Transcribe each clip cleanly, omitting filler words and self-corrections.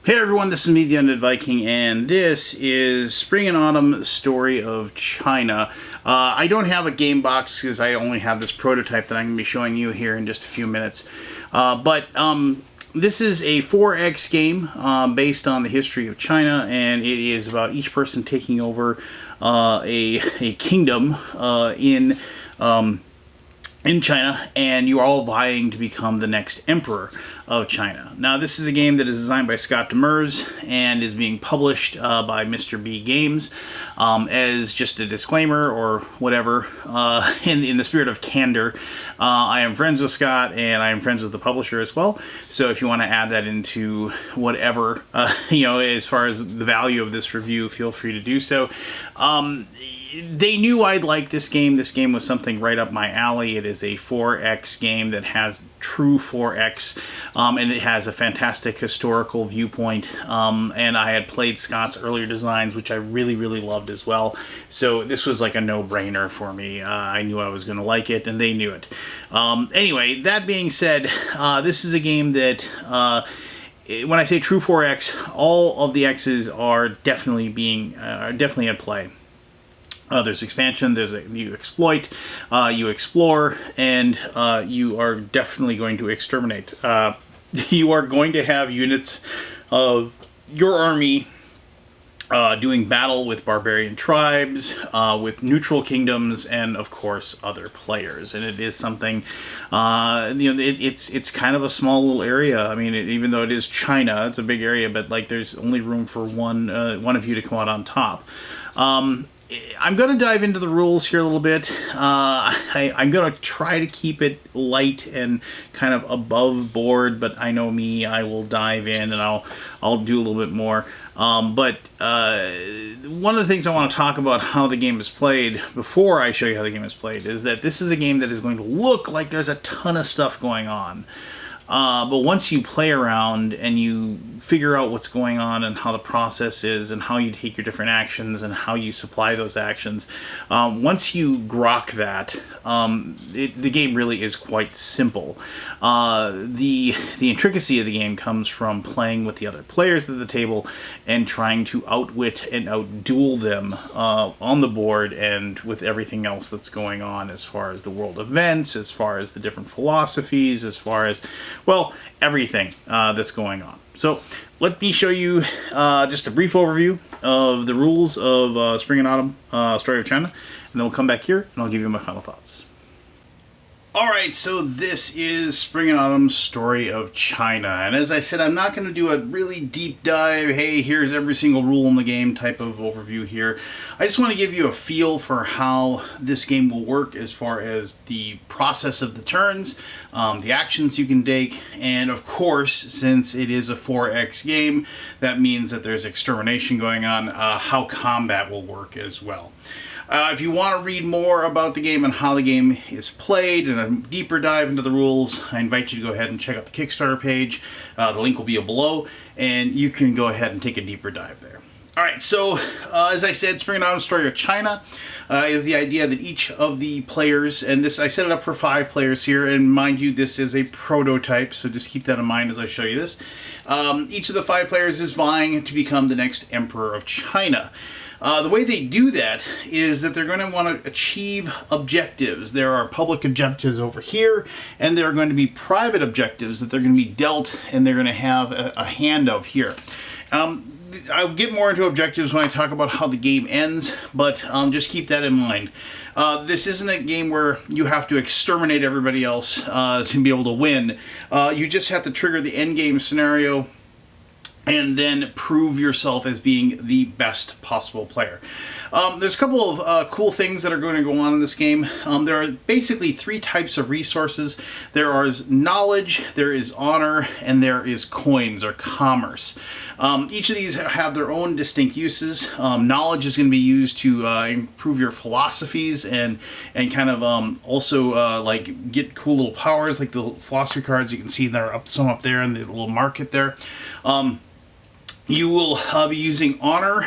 Hey everyone, this is me, the Undead Viking, and this is Spring and Autumn Story of China. I don't have a game box because I only have this prototype that I'm going to be showing you here in just a few minutes. This is a 4X game based on the history of China, and it is about each person taking over a kingdom in China, and you are all vying to become the next emperor of China. Now, this is a game that is designed by Scott Demers and is being published by Mr. B Games. As just a disclaimer or whatever, in the spirit of candor, I am friends with Scott and I am friends with the publisher as well. So if you want to add that into whatever, as far as the value of this review, feel free to do so. They knew I'd like this game. This game was something right up my alley. It is a 4X game that has true 4X, and it has a fantastic historical viewpoint. And I had played Scott's earlier designs, which I really, really loved as well. So this was like a no-brainer for me. I knew I was going to like it, and they knew it. Anyway, that being said, this is a game that... when I say true 4X, all of the X's are definitely at play. There's expansion, you exploit, you explore, and you are definitely going to exterminate. You are going to have units of your army doing battle with barbarian tribes, with neutral kingdoms, and of course other players. And it is something, it's kind of a small little area. I mean, even though it is China, it's a big area, but like there's only room for one of you to come out on top. I'm going to dive into the rules here a little bit. I'm going to try to keep it light and kind of above board, but I know me, I will dive in and I'll do a little bit more. But one of the things I want to talk about how the game is played before I show you how the game is played is that this is a game that is going to look like there's a ton of stuff going on. But once you play around and you figure out what's going on and how the process is and how you take your different actions and how you supply those actions, once you grok that, the game really is quite simple. The intricacy of the game comes from playing with the other players at the table and trying to outwit and outduel them on the board and with everything else that's going on as far as the world events, as far as the different philosophies, as far as, well, everything that's going on. So let me show you just a brief overview of the rules of Spring and Autumn Story of China, and then we'll come back here and I'll give you my final thoughts. Alright, so this is Spring and Autumn Story of China, and as I said, I'm not going to do a really deep dive, hey, here's every single rule in the game type of overview here. I just want to give you a feel for how this game will work as far as the process of the turns, the actions you can take, and of course, since it is a 4X game, that means that there's extermination going on, how combat will work as well. If you want to read more about the game and how the game is played and a deeper dive into the rules, I invite you to go ahead and check out the Kickstarter page. The link will be below, and you can go ahead and take a deeper dive there. Alright, so as I said, Spring and Autumn Story of China is the idea that each of the players, and this I set it up for 5 players here, and mind you, this is a prototype, so just keep that in mind as I show you this. Each of the 5 players is vying to become the next emperor of China. The way they do that is that they're going to want to achieve objectives. There are public objectives over here, and there are going to be private objectives that they're going to be dealt, and they're going to have a hand of here. I'll get more into objectives when I talk about how the game ends, but just keep that in mind. This isn't a game where you have to exterminate everybody else to be able to win. You just have to trigger the end game scenario and then prove yourself as being the best possible player. There's a couple of cool things that are going to go on in this game. There are basically 3 types of resources. There is knowledge, there is honor, and there is coins or commerce. Each of these have their own distinct uses. Knowledge is going to be used to improve your philosophies and kind of also like get cool little powers, like the philosophy cards you can see there, some up there in the little market there. You will be using honor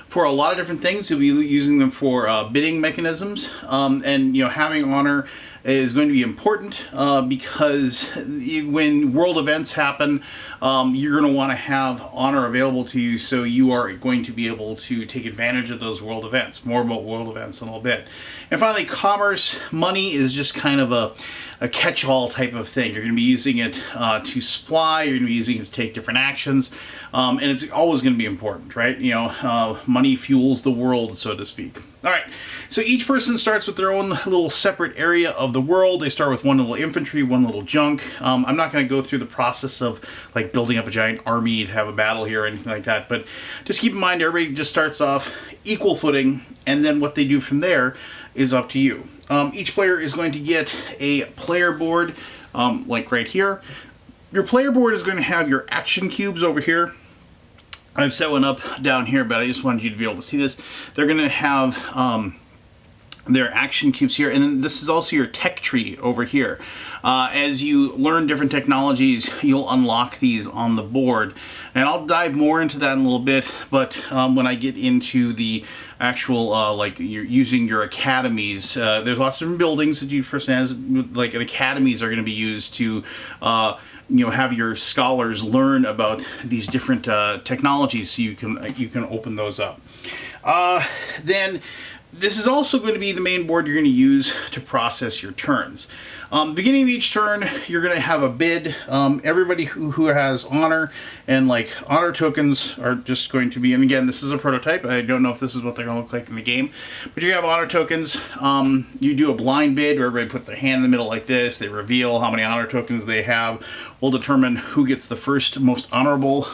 for a lot of different things. You'll be using them for bidding mechanisms, and having honor is going to be important because when world events happen, you're going to want to have honor available to you, so you are going to be able to take advantage of those world events. More about world events in a little bit. And finally, commerce. Money is just kind of a catch-all type of thing. You're going to be using it to supply, you're going to be using it to take different actions, and it's always going to be important, right? Money fuels the world, so to speak. All right, so each person starts with their own little separate area of the world. They start with one little infantry, one little junk. I'm not going to go through the process of like building up a giant army to have a battle here or anything like that, but just keep in mind everybody just starts off equal footing, and then what they do from there is up to you. Each player is going to get a player board, like right here. Your player board is going to have your action cubes over here. I've set one up down here, but I just wanted you to be able to see this. They're going to have their action cubes here, and then this is also your tech tree over here. As you learn different technologies, you'll unlock these on the board, and I'll dive more into that in a little bit. But when I get into the actual like you're using your academies, there's lots of different buildings that you person has, like, and academies are going to be used to have your scholars learn about these different technologies, so you can open those up. Then this is also going to be the main board you're going to use to process your turns. Beginning of each turn, you're going to have a bid. Everybody who has honor and like honor tokens are just going to be, and again, this is a prototype. I don't know if this is what they're going to look like in the game, but you have honor tokens. You do a blind bid where everybody puts their hand in the middle like this. They reveal how many honor tokens they have. We'll determine who gets the first most honorable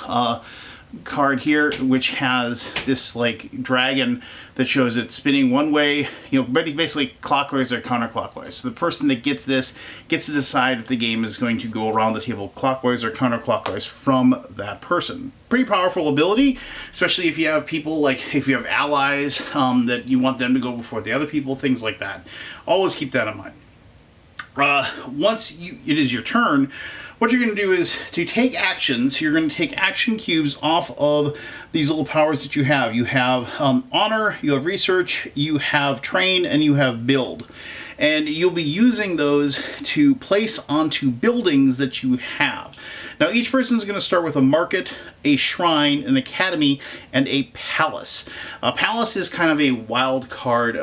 card here, which has this like dragon that shows it spinning one way, basically clockwise or counterclockwise. So the person that gets this gets to decide if the game is going to go around the table clockwise or counterclockwise from that person. Pretty powerful ability, especially if you have people, like if you have allies that you want them to go before the other people, things like that. Always keep that in mind. Once it is your turn, what you're going to do is to take actions. You're going to take action cubes off of these little powers that you have. You have honor, you have research, you have train, and you have build. And you'll be using those to place onto buildings that you have. Now each person is going to start with a market, a shrine, an academy, and a palace. A palace is kind of a wild card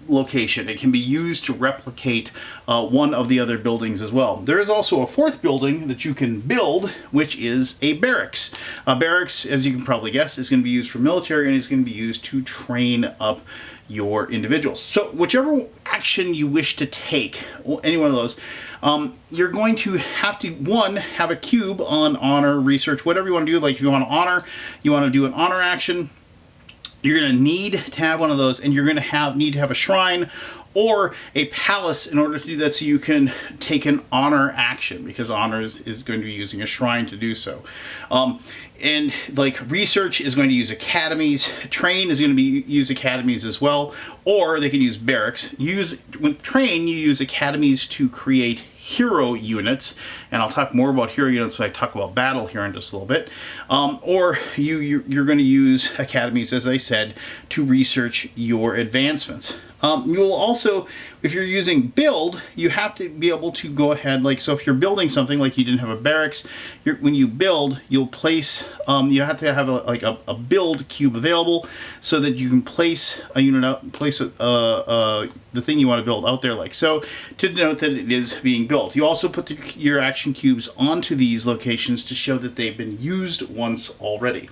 location. It can be used to replicate one of the other buildings as well. There is also a fourth building that you can build, which is a barracks. A barracks, as you can probably guess, is going to be used for military, and is going to be used to train up your individuals. So whichever action you wish to take, any one of those, you're going to have to, one, have a cube on honor, research, whatever you want to do. Like if you want to honor, you want to do an honor action, you're going to need to have one of those, and you're going to need to have a shrine or a palace in order to do that, so you can take an honor action, because honor is going to be using a shrine to do so. And like research is going to use academies, train is going to be use academies as well, or they can use barracks. With train, you use academies to create hero units, and I'll talk more about hero units when I talk about battle here in just a little bit. Or you're going to use academies, as I said, to research your advancements. You will also, if you're using build, you have to be able to go ahead, like, so if you're building something, like you didn't have a barracks, when you build, you'll place, you have to have a build cube available, so that you can place a unit out, place the thing you want to build out there, like so, to denote that it is being built. You also put your action cubes onto these locations to show that they've been used once already.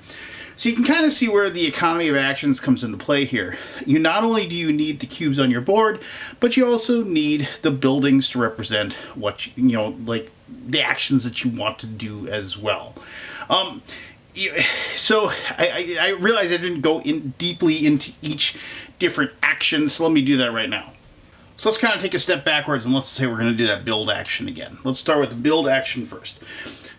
So you can kind of see where the economy of actions comes into play here. Not only do you need the cubes on your board, but you also need the buildings to represent what like the actions that you want to do as well. So I realize I didn't go deeply into each different action, so let me do that right now. So let's kind of take a step backwards, and let's say we're going to do that build action again. Let's start with the build action first.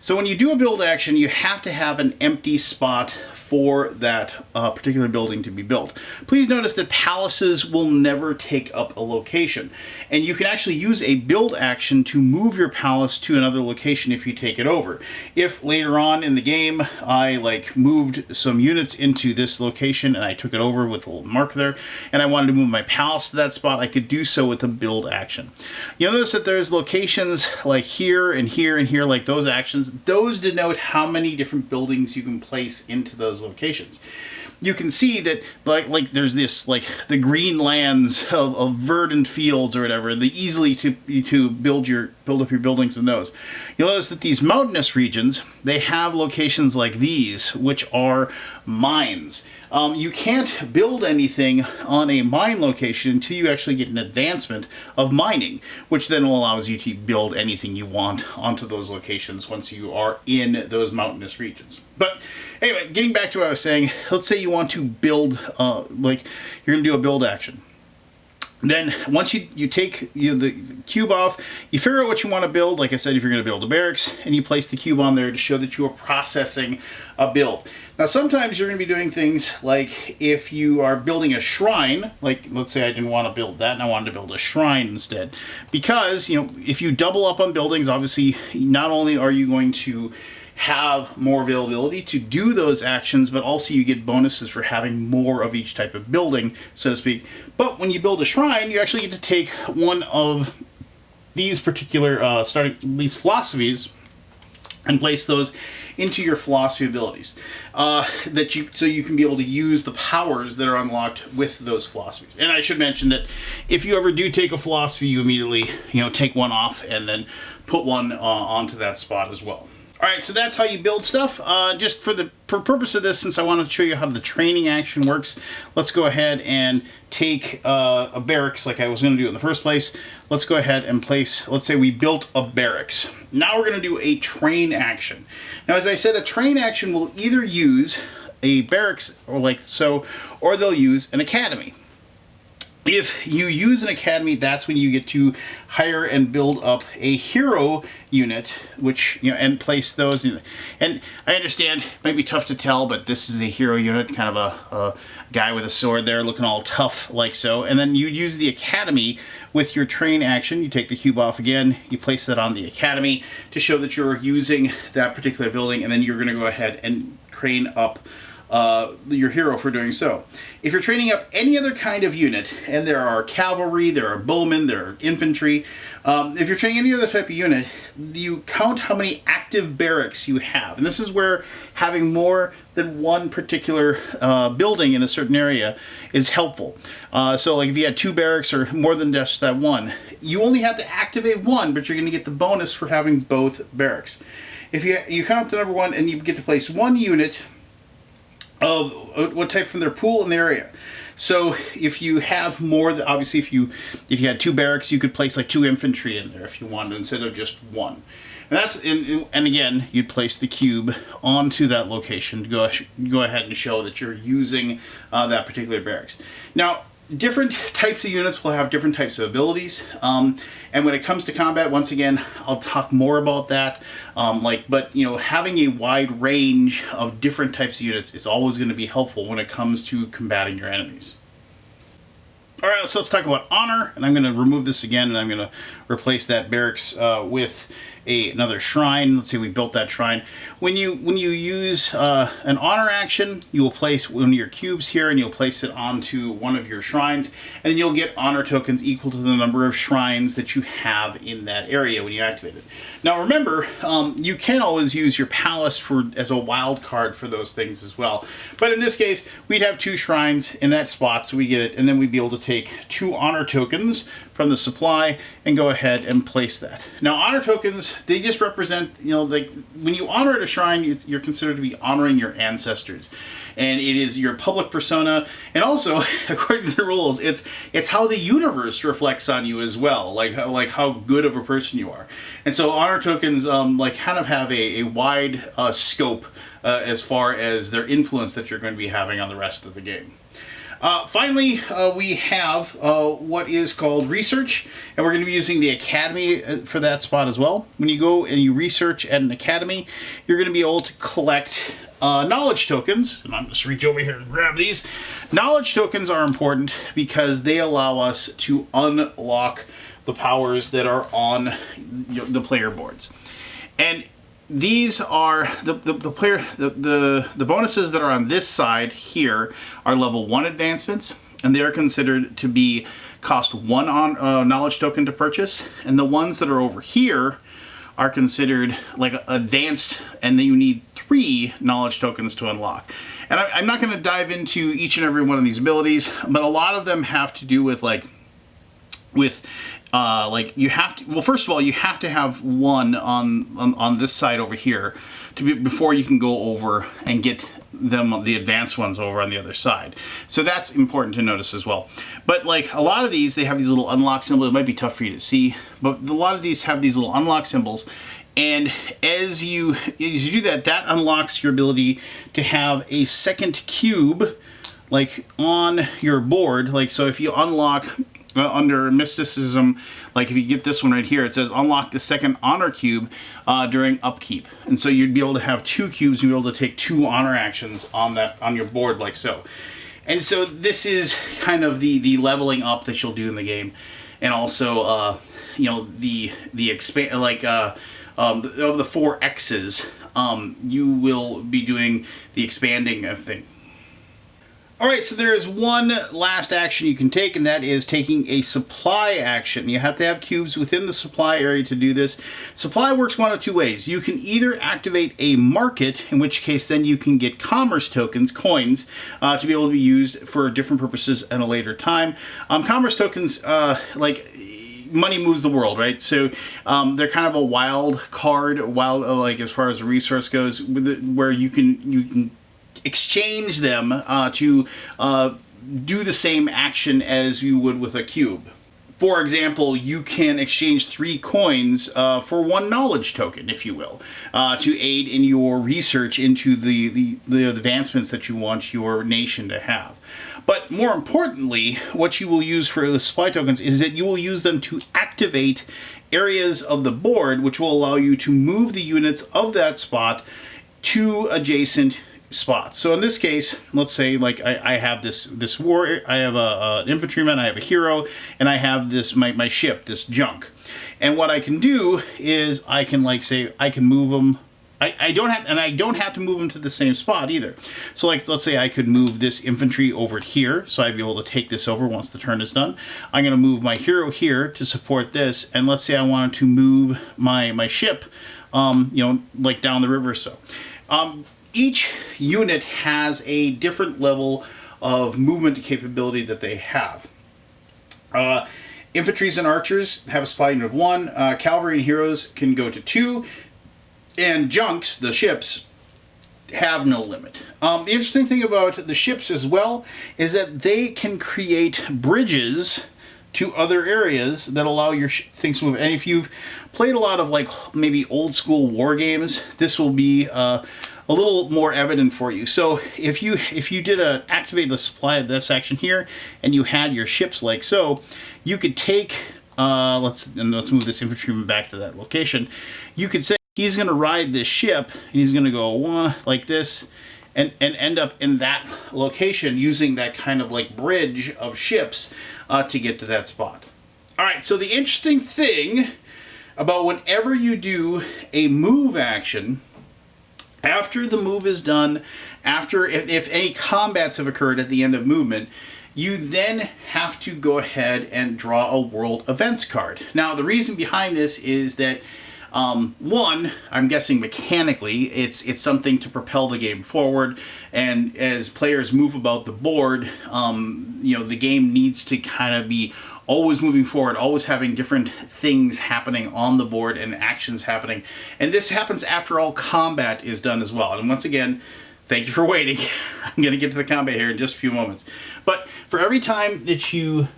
So when you do a build action, you have to have an empty spot for that particular building to be built. Please notice that palaces will never take up a location, and you can actually use a build action to move your palace to another location if you take it over. If later on in the game I like moved some units into this location and I took it over with a little marker there, and I wanted to move my palace to that spot, I could do so with a build action. You'll notice that there's locations like here and here and here, like those actions. Those denote how many different buildings you can place into those locations. You can see that like there's this like the green lands of verdant fields or whatever, the easily to build up your buildings in those. You'll notice that these mountainous regions, they have locations like these, which are mines. You can't build anything on a mine location until you actually get an advancement of mining, which then allows you to build anything you want onto those locations once you are in those mountainous regions. But anyway, getting back to what I was saying, let's say you want to build, like you're going to do a build action. Then once you take the cube off, you figure out what you want to build. Like I said, if you're going to build a barracks, and you place the cube on there to show that you are processing a build. Now sometimes you're going to be doing things like if you are building a shrine, like let's say I didn't want to build that and I wanted to build a shrine instead. Because, if you double up on buildings, obviously not only are you going to have more availability to do those actions, but also you get bonuses for having more of each type of building, so to speak. But when you build a shrine, you actually get to take one of these particular these philosophies and place those into your philosophy abilities, so you can be able to use the powers that are unlocked with those philosophies. And I should mention that if you ever do take a philosophy, you immediately take one off and then put one onto that spot as well. Alright, so that's how you build stuff. Just for purpose of this, since I wanted to show you how the training action works, let's go ahead and take a barracks like I was going to do in the first place. Let's go ahead and place, let's say we built a barracks. Now we're going to do a train action. Now as I said, a train action will either use a barracks or they'll use an academy. If you use an academy, that's when you get to hire and build up a hero unit, which, and place those in. And I understand it might be tough to tell, but this is a hero unit, kind of a guy with a sword there looking all tough like so. And then you use the academy with your train action. You take the cube off again, you place that on the academy to show that you're using that particular building, and then you're going to go ahead and train up your hero for doing so. If you're training up any other kind of unit, and there are cavalry, there are bowmen, there are infantry, if you're training any other type of unit, you count how many active barracks you have. And this is where having more than one particular building in a certain area is helpful. So like if you had 2 barracks or more than just that one, you only have to activate one, but you're going to get the bonus for having both barracks. If you count the number 1 and you get to place 1 unit of what type from their pool in the area. So if you have more, obviously if you had 2 barracks, you could place like 2 infantry in there if you wanted instead of just 1. And again, you'd place the cube onto that location to go ahead and show that you're using that particular barracks. Now, different types of units will have different types of abilities, and when it comes to combat, once again, I'll talk more about that. But having a wide range of different types of units is always going to be helpful when it comes to combating your enemies. All right, so let's talk about honor, and I'm going to remove this again, and I'm going to replace that barracks with another shrine. Let's say we built that shrine. When you use an honor action, you will place one of your cubes here, and you'll place it onto one of your shrines, and then you'll get honor tokens equal to the number of shrines that you have in that area when you activate it. Now remember, you can always use your palace as a wild card for those things as well. But in this case, we'd have 2 shrines in that spot, so we get it, and then we'd be able to take 2 honor tokens from the supply and go ahead and place that. Now honor tokens, they just represent, like when you honor at a shrine, you're considered to be honoring your ancestors, and it is your public persona, and also according to the rules, it's how the universe reflects on you as well, like how good of a person you are. And so honor tokens kind of have a wide scope as far as their influence that you're going to be having on the rest of the game. Finally, we have what is called research, and we're going to be using the academy for that spot as well. When you go and you research at an academy, you're going to be able to collect knowledge tokens. And I'm just reach over here and grab these. Knowledge tokens are important because they allow us to unlock the powers that are on the player boards. And these are the bonuses that are on this side here are level 1 advancements, and they are considered to be cost 1 on knowledge token to purchase, and the ones that are over here are considered like advanced, and then you need 3 knowledge tokens to unlock. And I'm not going to dive into each and every one of these abilities, but a lot of them have to do with like you have to, well, first of all, you have to have 1 on this side over here before you can go over and get the advanced ones over on the other side. So that's important to notice as well. But like a lot of these, they have these little unlock symbols. It might be tough for you to see, but a lot of these have these little unlock symbols. And as you do that, that unlocks your ability to have a second cube like on your board. Like, so if you unlock under mysticism, like if you get this one right here, it says unlock the second honor cube during upkeep, and so you'd be able to have 2 cubes. You'd be able to take 2 honor actions on your board, like so. And so this is kind of the leveling up that you'll do in the game, and also the expand of the 4 X's. You will be doing the expanding thing. Alright, so there is one last action you can take, and that is taking a supply action. You have to have cubes within the supply area to do this. Supply works one of 2 ways. You can either activate a market, in which case then you can get commerce tokens, coins, to be able to be used for different purposes at a later time. Commerce tokens, money moves the world, right? So they're kind of a wild card, like as far as the resource goes, where you can exchange them to do the same action as you would with a cube. For example, you can exchange 3 coins for 1 knowledge token, if you will, to aid in your research into the advancements that you want your nation to have. But more importantly, what you will use for the supply tokens is that you will use them to activate areas of the board, which will allow you to move the units of that spot to adjacent spots. So in this case, let's say like I have this warrior, I have an infantryman, I have a hero, and I have this my ship, this junk. And what I can do is I can say I can move them. I don't have to move them to the same spot either. So like let's say I could move this infantry over here, so I'd be able to take this over once the turn is done. I'm going to move my hero here to support this, and let's say I wanted to move my ship, like down the river. So. Each unit has a different level of movement capability that they have. Infantries and archers have a supply unit of 1. Cavalry and heroes can go to 2. And junks, the ships, have no limit. The interesting thing about the ships as well is that they can create bridges to other areas that allow your things to move. And if you've played a lot of like maybe old school war games, this will be a little more evident for you. So if you did activate the supply of this action here, and you had your ships like so, you could take let's move this infantryman back to that location. You could say he's going to ride this ship, and he's going to go like this, and end up in that location using that kind of like bridge of ships to get to that spot. All right. So the interesting thing about whenever you do a move action, after the move is done, if any combats have occurred at the end of movement, you then have to go ahead and draw a world events card. Now, the reason behind this is that, one, I'm guessing mechanically, it's something to propel the game forward, and as players move about the board, the game needs to kind of be always moving forward, always having different things happening on the board and actions happening. And this happens after all combat is done as well. And once again, thank you for waiting. I'm going to get to the combat here in just a few moments. But for every time that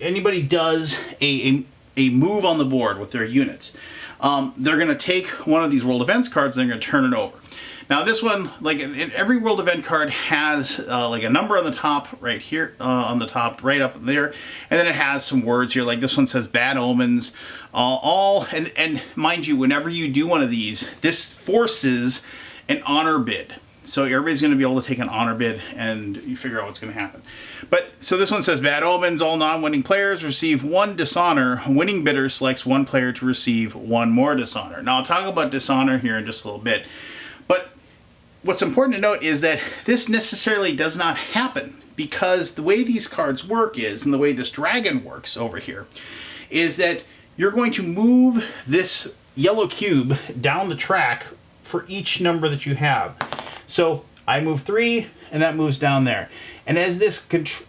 anybody does a move on the board with their units, they're going to take one of these world events cards and they're going to turn it over. Now this one, like in every world event card, has like a number on the top right here, on the top right up there, and then it has some words here. Like this one says bad omens, and mind you, whenever you do one of these, this forces an honor bid. So everybody's going to be able to take an honor bid, and you figure out what's going to happen. But so this one says bad omens. All non-winning players receive 1 dishonor. Winning bidder selects 1 player to receive 1 more dishonor. Now I'll talk about dishonor here in just a little bit. But what's important to note is that this necessarily does not happen, because the way these cards work is, and the way this dragon works over here, is that you're going to move this yellow cube down the track for each number that you have. So I move 3, and that moves down there. And as this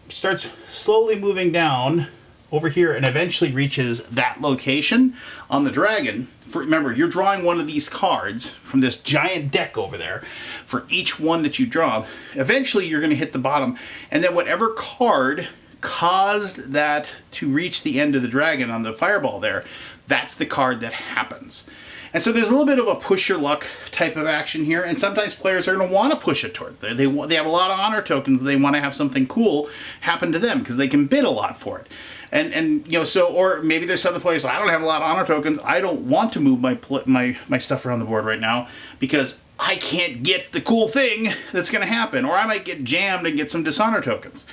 starts slowly moving down over here and eventually reaches that location on the dragon, remember, you're drawing one of these cards from this giant deck over there for each one that you draw. Eventually, you're going to hit the bottom, and then whatever card caused that to reach the end of the dragon on the fireball there, that's the card that happens. And so there's a little bit of a push your luck type of action here, and sometimes players are going to want to push it towards there. They have a lot of honor tokens. They want to have something cool happen to them because they can bid a lot for it. And you know, so, or maybe there's other players, I don't have a lot of honor tokens. I don't want to move my stuff around the board right now because I can't get the cool thing that's going to happen, or I might get jammed and get some dishonor tokens.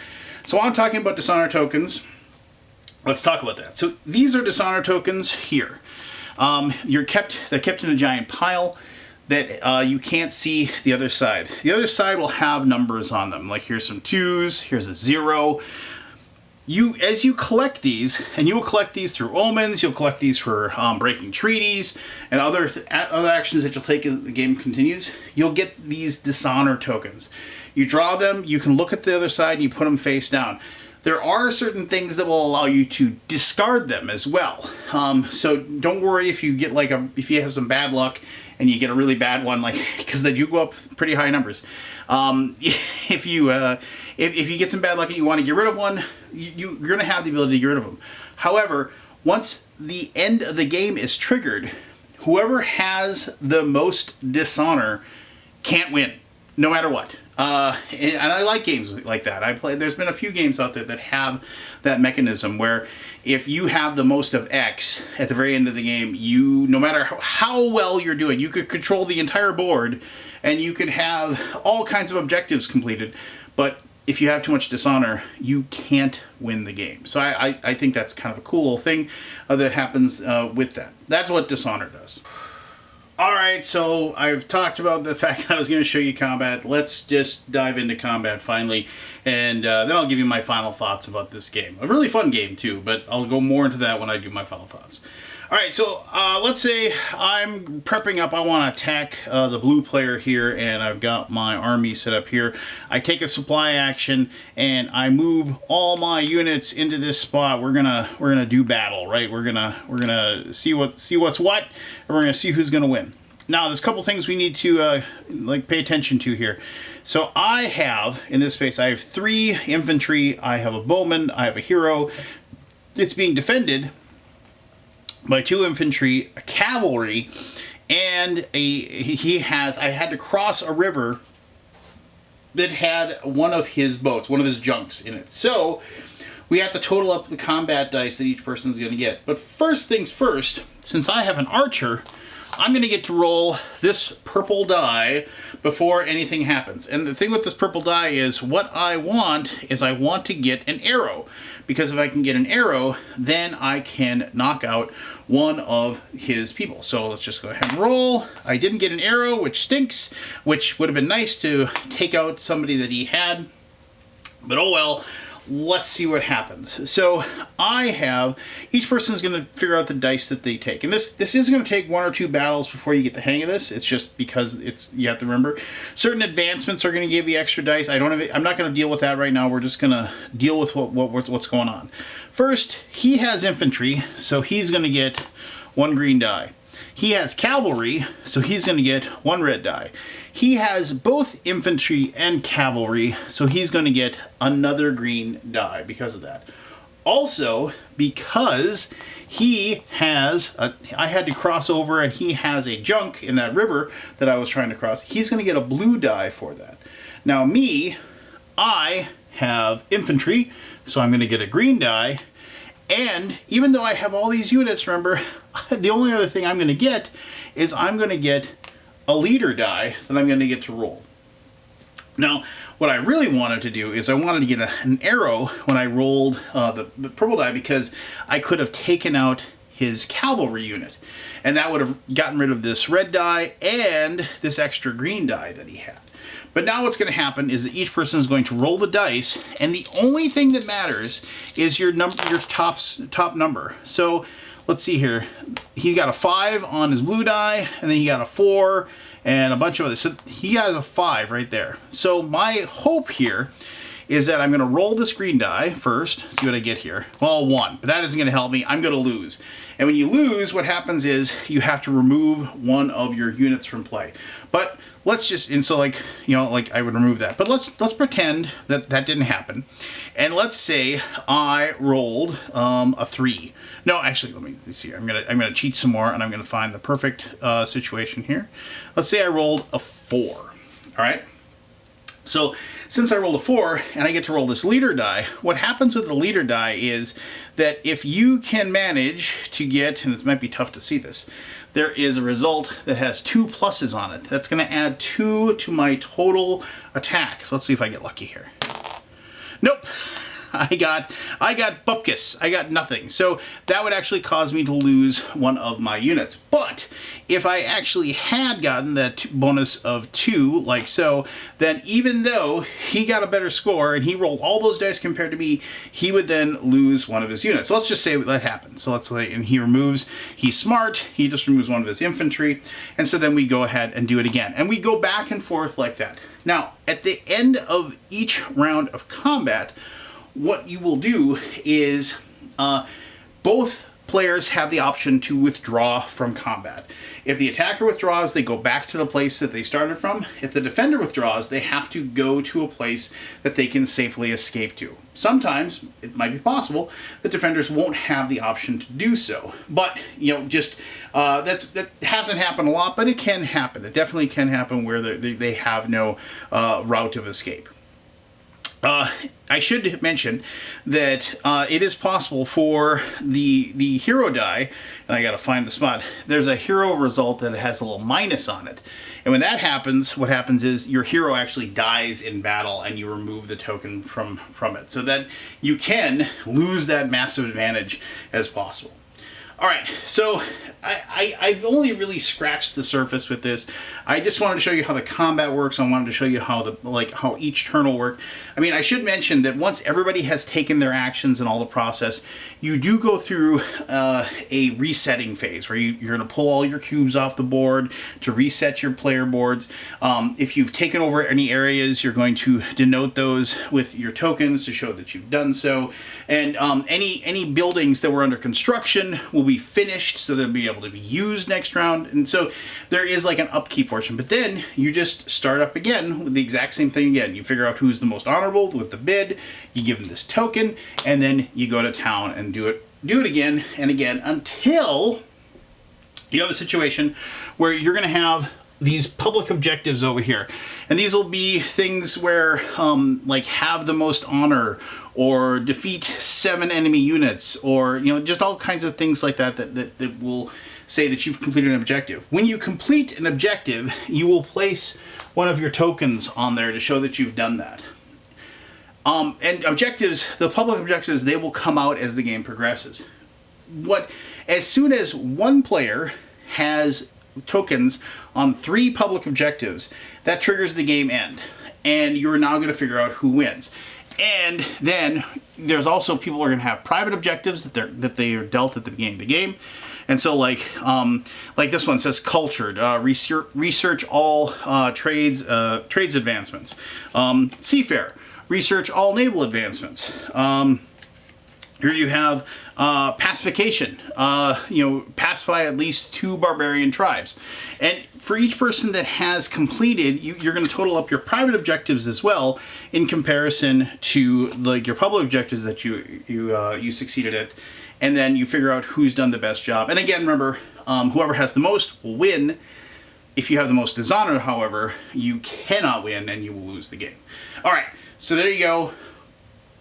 So while I'm talking about dishonor tokens, let's talk about that. So these are dishonor tokens here. They're kept in a giant pile that you can't see the other side. The other side will have numbers on them. Like here's some 2s, here's a 0. As you collect these, and you will collect these through omens, you'll collect these for breaking treaties, and other actions that you'll take as the game continues, you'll get these dishonor tokens. You draw them, you can look at the other side, and you put them face down. There are certain things that will allow you to discard them as well. So don't worry if you get if you have some bad luck and you get a really bad one, because they do go up pretty high numbers. If you get some bad luck and you want to get rid of one, you're going to have the ability to get rid of them. However, once the end of the game is triggered, whoever has the most dishonor can't win, no matter what. And I like games like that. There's been a few games out there that have that mechanism where if you have the most of X at the very end of the game, no matter how well you're doing, you could control the entire board and you could have all kinds of objectives completed. But if you have too much dishonor, you can't win the game. So I think that's kind of a cool thing that happens with that. That's what dishonor does. Alright, so I've talked about the fact that I was going to show you combat. Let's just dive into combat finally, and then I'll give you my final thoughts about this game. A really fun game too, but I'll go more into that when I do my final thoughts. Alright, so let's say I'm prepping up. I want to attack the blue player here, and I've got my army set up here. I take a supply action, and I move all my units into this spot. We're gonna do battle, right? We're gonna see what's what, and we're gonna see who's gonna win. Now, there's a couple things we need to pay attention to here. So I have, in this space, I have 3 infantry, I have a bowman, I have a hero. It's being defended by 2 infantry, a cavalry, and I had to cross a river that had one of his boats, one of his junks in it. So we have to total up the combat dice that each person's going to get. But first things first, since I have an archer, I'm going to get to roll this purple die before anything happens. And the thing with this purple die is what I want to get an arrow. Because if I can get an arrow, then I can knock out one of his people. So let's just go ahead and roll. I didn't get an arrow, which stinks, which would have been nice to take out somebody that he had. But oh well. Let's see what happens. So each person is going to figure out the dice that they take. And this is going to take 1 or 2 battles before you get the hang of this. It's just because you have to remember. Certain advancements are going to give you extra dice. I'm not going to deal with that right now. We're just going to deal with what's going on. First, he has infantry, so he's going to get 1 green die. He has cavalry, so he's going to get 1 red die. He has both infantry and cavalry, so he's going to get another green die because of that. also because I had to cross over and he has a junk in that river that I was trying to cross, he's going to get a blue die for that. Now me, I have infantry, so I'm going to get a green die. And even though I have all these units, remember, the only other thing I'm going to get is I'm going to get a leader die that I'm going to get to roll. Now, what I really wanted to do is I wanted to get an arrow when I rolled the purple die, because I could have taken out his cavalry unit. And that would have gotten rid of this red die and this extra green die that he had. But now what's going to happen is that each person is going to roll the dice, and the only thing that matters is your top number. So let's see here. He got a 5 on his blue die, and then he got a 4 and a bunch of others. So he has a 5 right there. So my hope here is that I'm going to roll this green die first, see what I get here. Well, 1, but that isn't going to help me. I'm going to lose. And when you lose, what happens is you have to remove one of your units from play. But let's just, and so like, you know, like I would remove that. But let's pretend that that didn't happen. And let's say I rolled a 3. No, actually, let me see. I'm gonna cheat some more, and I'm gonna find the perfect situation here. Let's say I rolled a 4. All right. So since I rolled a 4 and I get to roll this leader die, what happens with the leader die is that if you can manage to get, and it might be tough to see this, there is a result that has 2 pluses on it. That's going to add 2 to my total attack. So let's see if I get lucky here. Nope. I got bupkis. I got nothing. So that would actually cause me to lose one of my units. But if I actually had gotten that bonus of 2, like so, then even though he got a better score and he rolled all those dice compared to me, he would then lose one of his units. So let's just say that happened. So let's say, and he's smart, he just removes one of his infantry. And so then we go ahead and do it again. And we go back and forth like that. Now, at the end of each round of combat, what you will do is both players have the option to withdraw from combat. If the attacker withdraws, they go back to the place that they started from. If the defender withdraws, they have to go to a place that they can safely escape to. Sometimes it might be possible that defenders won't have the option to do so. But, you know, just that hasn't happened a lot, but it can happen. It definitely can happen where they have no route of escape. I should mention that it is possible for the hero die, and I gotta find the spot, there's a hero result that has a little minus on it. And when that happens, what happens is your hero actually dies in battle and you remove the token from it. So that you can lose that massive advantage as possible. All right, so I've only really scratched the surface with this. I just wanted to show you how the combat works. I wanted to show you how how each turn will work. I mean, I should mention that once everybody has taken their actions and all the process, you do go through a resetting phase where you're going to pull all your cubes off the board to reset your player boards. If you've taken over any areas, you're going to denote those with your tokens to show that you've done so. And any buildings that were under construction will be finished, so they'll be able to be used next round. And so there is like an upkeep portion, but then you just start up again with the exact same thing again. You figure out who's the most honorable with the bid, you give them this token, and then you go to town and do it again and again until you have a situation where you're going to have these public objectives over here. And these will be things where like have the most honor, or defeat 7 enemy units, or just all kinds of things like that will say that you've completed an objective. When you complete an objective, you will place one of your tokens on there to show that you've done that. And objectives, the public objectives, they will come out as the game progresses. As soon as one player has tokens on 3 public objectives, that triggers the game end, and you're now going to figure out who wins. And then there's also people who are going to have private objectives that they are dealt at the beginning of the game. And so like this one says cultured, research all trades advancements. Seafarer, research all naval advancements. Here you have pacification. Pacify at least 2 barbarian tribes. And for each person that has completed, you're going to total up your private objectives as well in comparison to like your public objectives that you succeeded at. And then you figure out who's done the best job. And again, remember, whoever has the most will win. If you have the most dishonor, however, you cannot win and you will lose the game. All right, so there you go.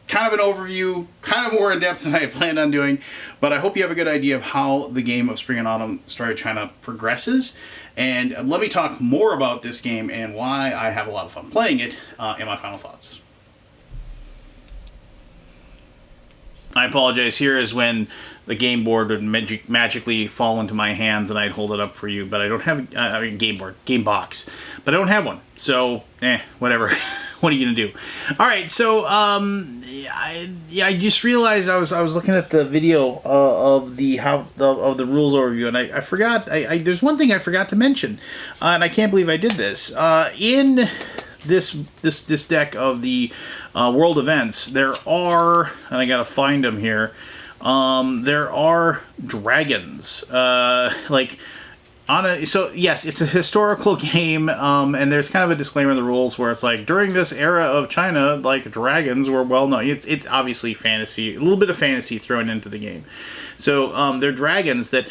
Kind of an overview, kind of more in depth than I had planned on doing, but I hope you have a good idea of how the game of Spring and Autumn Story of China progresses. And let me talk more about this game and why I have a lot of fun playing it in my final thoughts. I apologize. Here is when the game board would magically fall into my hands and I'd hold it up for you, but I don't have a game box, but I don't have one. So, whatever. What are you gonna do? All right, so I just realized I was looking at the video of the rules overview, and I forgot. There's one thing I forgot to mention, and I can't believe I did this. In this deck of the world events, there are, and I gotta find them here. There are dragons, so yes, it's a historical game, and there's kind of a disclaimer in the rules where it's like, during this era of China, like, dragons were well known. It's obviously fantasy, a little bit of fantasy thrown into the game. So they're dragons that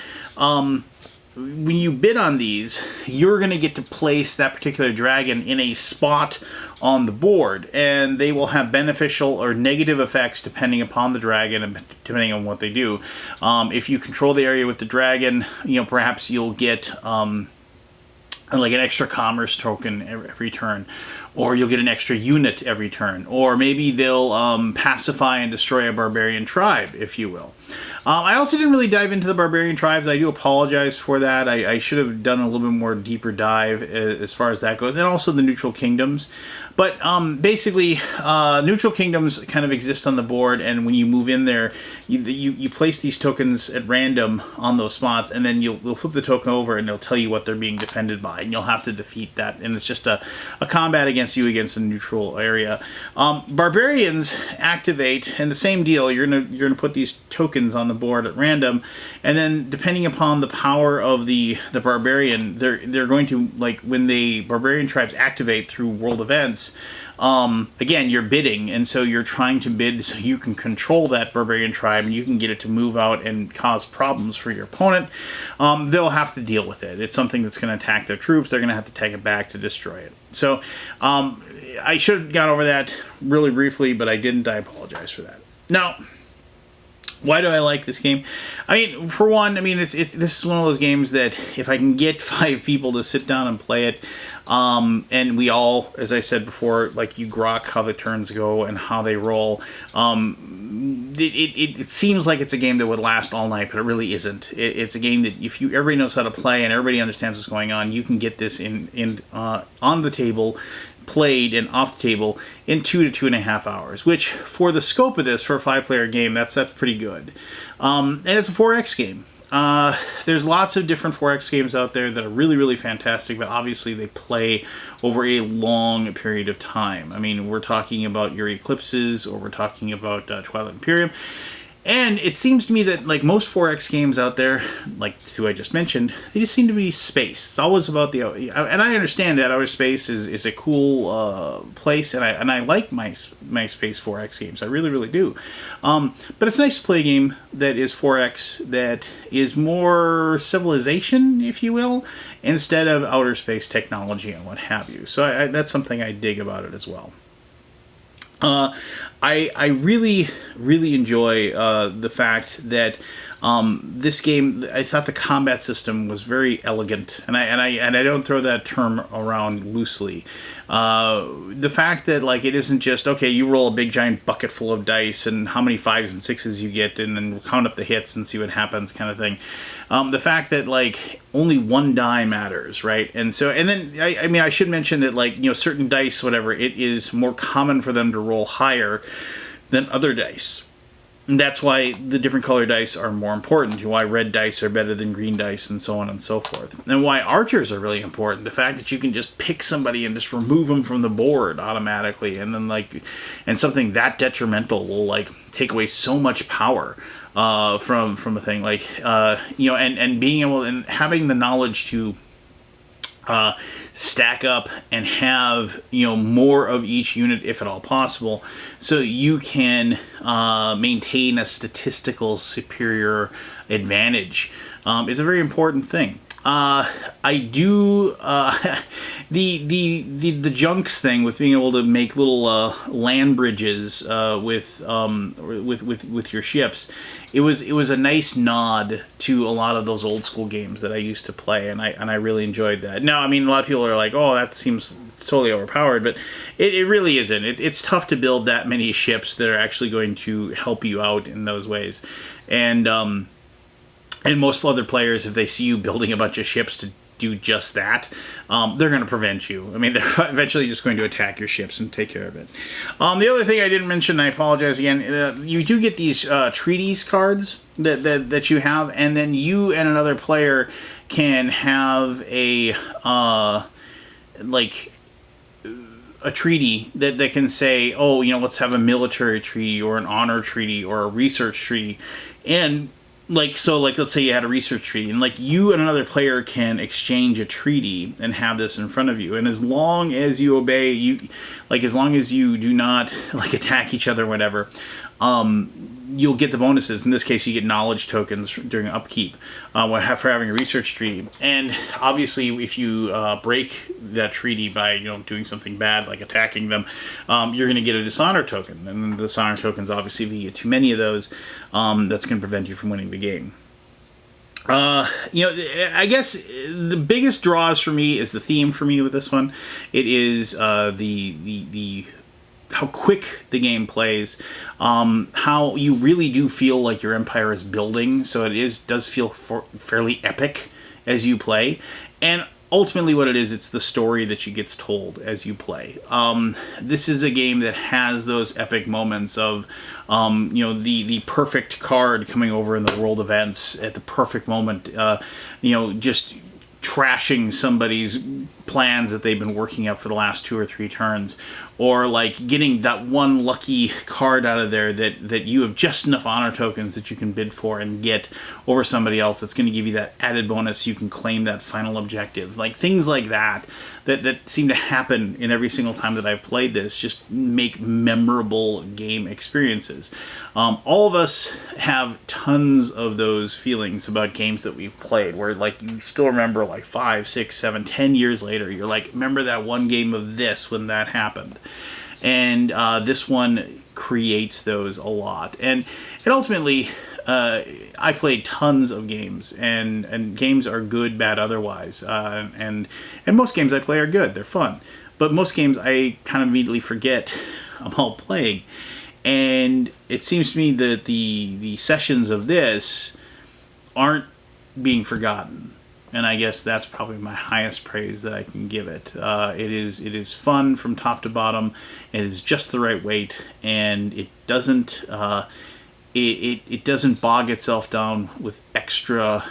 when you bid on these, you're going to get to place that particular dragon in a spot on the board, and they will have beneficial or negative effects depending upon the dragon and depending on what they do. If you control the area with the dragon, perhaps you'll get like an extra commerce token every turn, or you'll get an extra unit every turn, or maybe they'll pacify and destroy a barbarian tribe, if you will. I also didn't really dive into the barbarian tribes. I do apologize for that. I should have done a little bit more deeper dive as far as that goes, and also the neutral kingdoms. But basically, neutral kingdoms kind of exist on the board, and when you move in there, you place these tokens at random on those spots, and then you'll flip the token over, and it'll tell you what they're being defended by, and you'll have to defeat that. And it's just a combat against you against a neutral area. Barbarians activate, and the same deal. You're gonna put these tokens on the board at random, and then depending upon the power of the barbarian, they're going to, like, when the barbarian tribes activate through world events, again, you're bidding, and so you're trying to bid so you can control that barbarian tribe and you can get it to move out and cause problems for your opponent. They'll have to deal with it. It's something that's going to attack their troops. They're going to have to take it back to destroy it. So I should have got over that really briefly, but I didn't. I apologize for that. Now, why do I like this game? I mean, for one, this is one of those games that if I can get 5 people to sit down and play it, and we all, as I said before, like, you grok how the turns go and how they roll. It seems like it's a game that would last all night, but it really isn't. It's a game that if everybody knows how to play and everybody understands what's going on, you can get this on the table, played and off the table in 2 to 2.5 hours, which for the scope of this, for a 5-player game, that's pretty good. And it's a 4X game. There's lots of different 4X games out there that are really, really fantastic, but obviously they play over a long period of time. I mean, we're talking about your Eclipses, or we're talking about Twilight Imperium. And it seems to me that, like most 4X games out there, like the 2 I just mentioned, they just seem to be space. It's always about and I understand that outer space is a cool place, and I like my space 4X games. I really, really do. But it's nice to play a game that is 4X, that is more civilization, if you will, instead of outer space technology and what have you. So that's something I dig about it as well. I really, really enjoy the fact that this game, I thought the combat system was very elegant, and I don't throw that term around loosely. The fact that, like, it isn't just, okay, you roll a big giant bucket full of dice and how many 5s and 6s you get, and then count up the hits and see what happens, kind of thing. The fact that, like, only 1 die matters, right? And then I should mention that, like, certain dice, whatever, it is more common for them to roll higher than other dice. And that's why the different color dice are more important, why red dice are better than green dice, and so on and so forth. And why archers are really important. The fact that you can just pick somebody and just remove them from the board automatically, and then and something that detrimental will take away so much power from a thing. And being able and having the knowledge to stack up and have more of each unit if at all possible, so you can maintain a statistical superior advantage. Is a very important thing. I do the junks thing with being able to make little land bridges with your ships. It was a nice nod to a lot of those old school games that I used to play, and I really enjoyed that. Now, I mean, a lot of people are like, "Oh, that seems totally overpowered," but it really isn't. It's tough to build that many ships that are actually going to help you out in those ways, and most other players, if they see you building a bunch of ships to do just that, they're going to prevent you. I mean, they're eventually just going to attack your ships and take care of it. The other thing I didn't mention, and I apologize again, you do get these treaties cards that you have, and then you and another player can have a treaty that can say, oh, let's have a military treaty or an honor treaty or a research treaty. And let's say you had a research treaty, and you and another player can exchange a treaty and have this in front of you. And as long as you obey, as long as you do not attack each other or whatever, you'll get the bonuses. In this case, you get knowledge tokens during upkeep for having a research treaty. And obviously, if you break that treaty by doing something bad, like attacking them, you're going to get a dishonor token. And the dishonor tokens, obviously, if you get too many of those, that's going to prevent you from winning the game. I guess the biggest draws for me is the theme for me with this one. It is the how quick the game plays, how you really do feel like your empire is building, so does feel fairly epic as you play, and ultimately what it is, it's the story that you gets told as you play. This is a game that has those epic moments of the perfect card coming over in the world events at the perfect moment, just trashing somebody's plans that they've been working up for the last 2 or 3 turns, or getting that one lucky card out of there that you have just enough honor tokens that you can bid for and get over somebody else that's going to give you that added bonus so you can claim that final objective. Things like that seem to happen in every single time that I've played this, just make memorable game experiences. All of us have tons of those feelings about games that we've played where you still remember 5, 6, 7, 10 years later, you're remember that one game of this when that happened. And this one creates those a lot. And ultimately, I played tons of games, and games are good, bad, otherwise. And most games I play are good. They're fun. But most games I kind of immediately forget about playing. And it seems to me that the sessions of this aren't being forgotten. And I guess that's probably my highest praise that I can give it. It is fun from top to bottom. It is just the right weight, and it doesn't it doesn't bog itself down with extra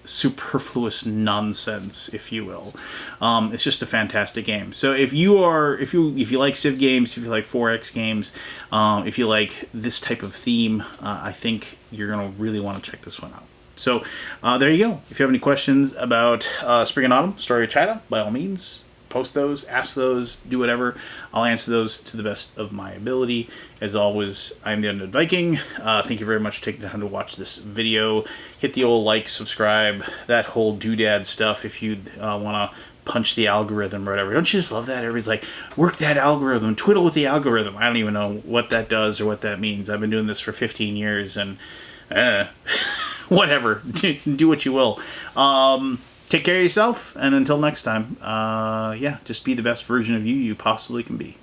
superfluous nonsense, if you will. It's just a fantastic game. So if you like Civ games, if you like 4X games, if you like this type of theme, I think you're gonna really want to check this one out. So there you go. If you have any questions about Spring and Autumn, Story of China, by all means, post those, ask those, do whatever. I'll answer those to the best of my ability. As always, I'm the Undead Viking. Thank you very much for taking the time to watch this video. Hit the old like, subscribe, that whole doodad stuff if you want to punch the algorithm or whatever. Don't you just love that? Everybody's like, work that algorithm, twiddle with the algorithm. I don't even know what that does or what that means. I've been doing this for 15 years, and whatever. Do what you will. Take care of yourself, and until next time, just be the best version of you possibly can be.